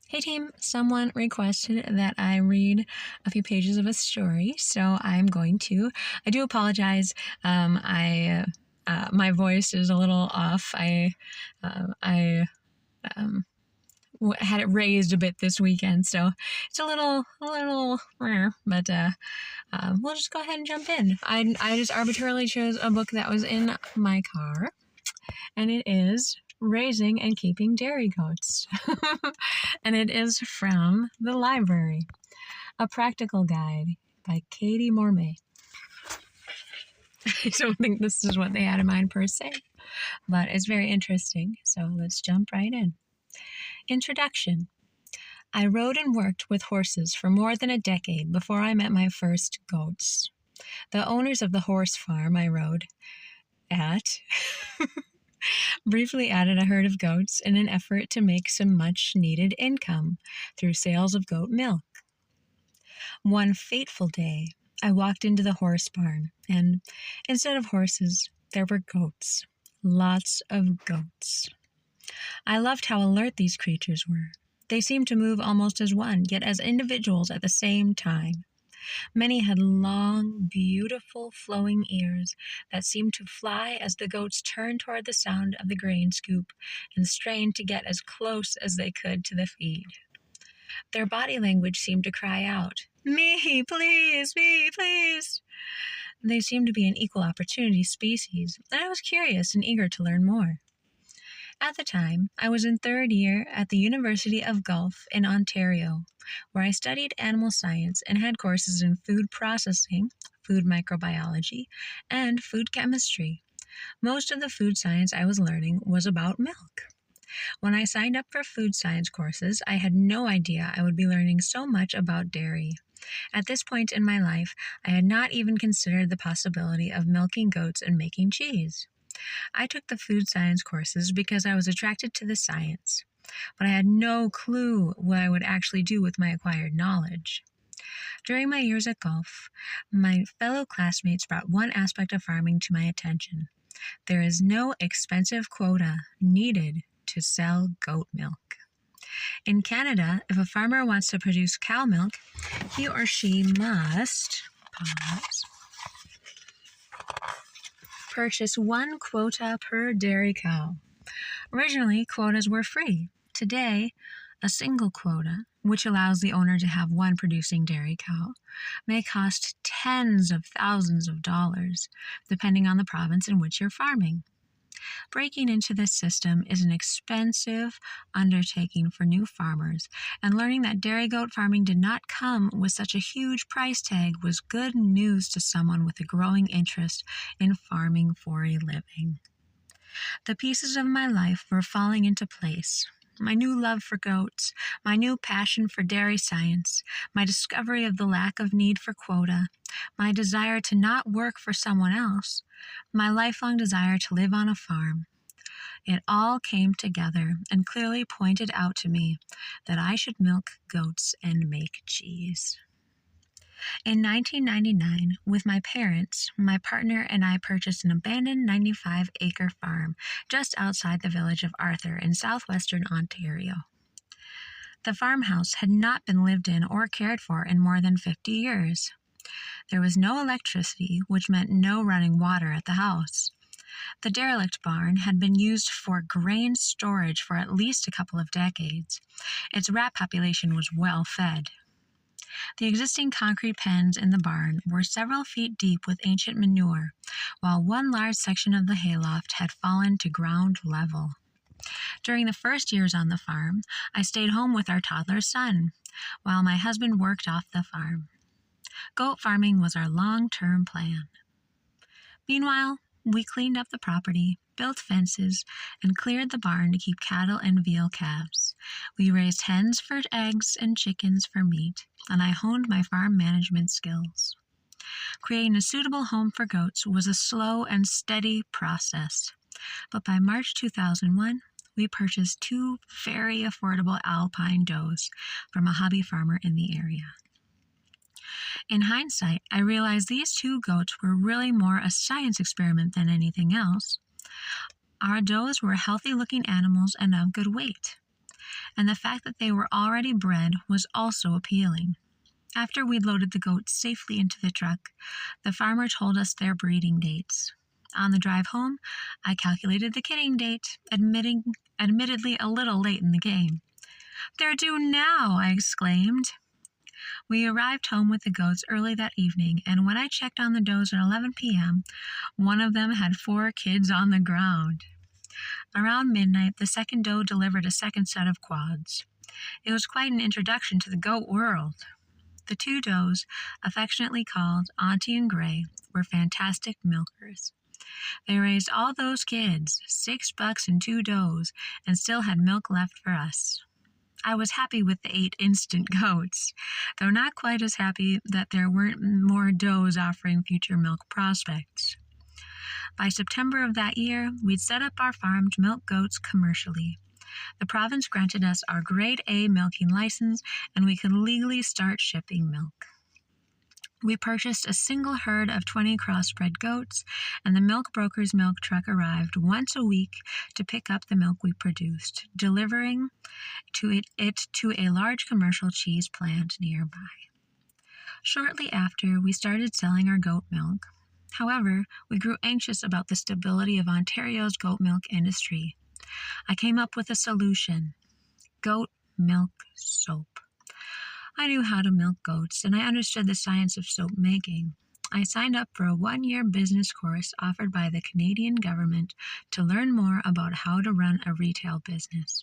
Hey team, someone requested that I read a few pages of a story, so I'm going to. I do apologize. My voice is a little off. I had it raised a bit this weekend, so it's a little, but we'll just go ahead and jump in. I just arbitrarily chose a book that was in my car, and it is Raising and Keeping Dairy Goats. And it is from the library. A Practical Guide by Katie Mormay. I don't think this is what they had in mind per se, but it's very interesting. So let's jump right in. Introduction. I rode and worked with horses for more than a decade before I met my first goats. The owners of the horse farm I rode at briefly added a herd of goats in an effort to make some much-needed income through sales of goat milk. One fateful day, I walked into the horse barn, and instead of horses, there were goats. Lots of goats. I loved how alert these creatures were. They seemed to move almost as one, yet as individuals at the same time. Many had long, beautiful, flowing ears that seemed to fly as the goats turned toward the sound of the grain scoop and strained to get as close as they could to the feed. Their body language seemed to cry out, "Me, please, me, please." They seemed to be an equal opportunity species, and I was curious and eager to learn more. At the time, I was in third year at the University of Guelph in Ontario, where I studied animal science and had courses in food processing, food microbiology, and food chemistry. Most of the food science I was learning was about milk. When I signed up for food science courses, I had no idea I would be learning so much about dairy. At this point in my life, I had not even considered the possibility of milking goats and making cheese. I took the food science courses because I was attracted to the science, but I had no clue what I would actually do with my acquired knowledge. During my years at Guelph, my fellow classmates brought one aspect of farming to my attention. There is no expensive quota needed to sell goat milk. In Canada, if a farmer wants to produce cow milk, he or she must purchase one quota per dairy cow. Originally, quotas were free. Today, a single quota, which allows the owner to have one producing dairy cow, may cost tens of thousands of dollars, depending on the province in which you're farming. Breaking into this system is an expensive undertaking for new farmers, and learning that dairy goat farming did not come with such a huge price tag was good news to someone with a growing interest in farming for a living. The pieces of my life were falling into place. My new love for goats, my new passion for dairy science, my discovery of the lack of need for quota, my desire to not work for someone else, my lifelong desire to live on a farm. It all came together and clearly pointed out to me that I should milk goats and make cheese. In 1999, with my parents, my partner and I purchased an abandoned 95-acre farm just outside the village of Arthur in southwestern Ontario. The farmhouse had not been lived in or cared for in more than 50 years. There was no electricity, which meant no running water at the house. The derelict barn had been used for grain storage for at least a couple of decades. Its rat population was well fed. The existing concrete pens in the barn were several feet deep with ancient manure, while one large section of the hayloft had fallen to ground level. During the first years on the farm, I stayed home with our toddler son, while my husband worked off the farm. Goat farming was our long-term plan. Meanwhile, we cleaned up the property, built fences, and cleared the barn to keep cattle and veal calves. We raised hens for eggs and chickens for meat, and I honed my farm management skills. Creating a suitable home for goats was a slow and steady process, but by March 2001, we purchased 2 very affordable alpine does from a hobby farmer in the area. In hindsight, I realized these 2 goats were really more a science experiment than anything else. Our does were healthy-looking animals and of good weight. and the fact that they were already bred was also appealing. After we'd loaded the goats safely into the truck, the farmer told us their breeding dates. On the drive home, I calculated the kidding date, admittedly a little late in the game. "They're due now!" I exclaimed. We arrived home with the goats early that evening, and when I checked on the does at 11 p.m., one of them had 4 kids on the ground. Around midnight, the second doe delivered a second set of quads. It was quite an introduction to the goat world. The 2 does, affectionately called Auntie and Gray, were fantastic milkers. They raised all those kids, 6 bucks and 2 does, and still had milk left for us. I was happy with the 8 instant goats, though not quite as happy that there weren't more does offering future milk prospects. By September of that year, we'd set up our farm to milk goats commercially. The province granted us our Grade A milking license, and we could legally start shipping milk. We purchased a single herd of 20 crossbred goats, and the milk broker's milk truck arrived once a week to pick up the milk we produced, delivering it to a large commercial cheese plant nearby. Shortly after, we started selling our goat milk. However, we grew anxious about the stability of Ontario's goat milk industry. I came up with a solution: goat milk soap. I knew how to milk goats, and I understood the science of soap making. I signed up for a 1-year business course offered by the Canadian government to learn more about how to run a retail business.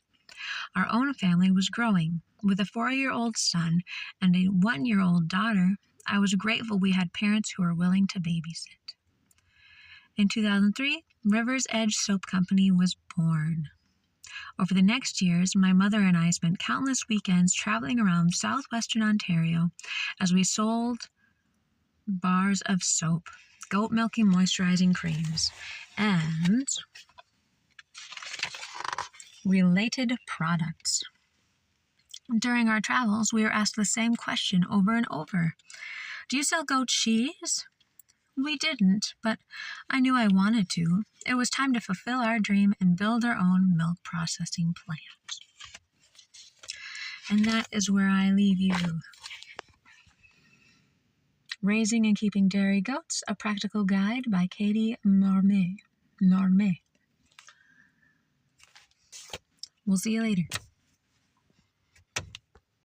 Our own family was growing. With a 4-year-old son and a 1-year-old daughter, I was grateful we had parents who were willing to babysit. In 2003, River's Edge Soap Company was born. Over the next years, my mother and I spent countless weekends traveling around southwestern Ontario as we sold bars of soap, goat milking moisturizing creams, and related products. During our travels, we were asked the same question over and over: "Do you sell goat cheese?" We didn't, but I knew I wanted to. It was time to fulfill our dream and build our own milk processing plant. And that is where I leave you. Raising and Keeping Dairy Goats, a Practical Guide by Katie Normé. We'll see you later.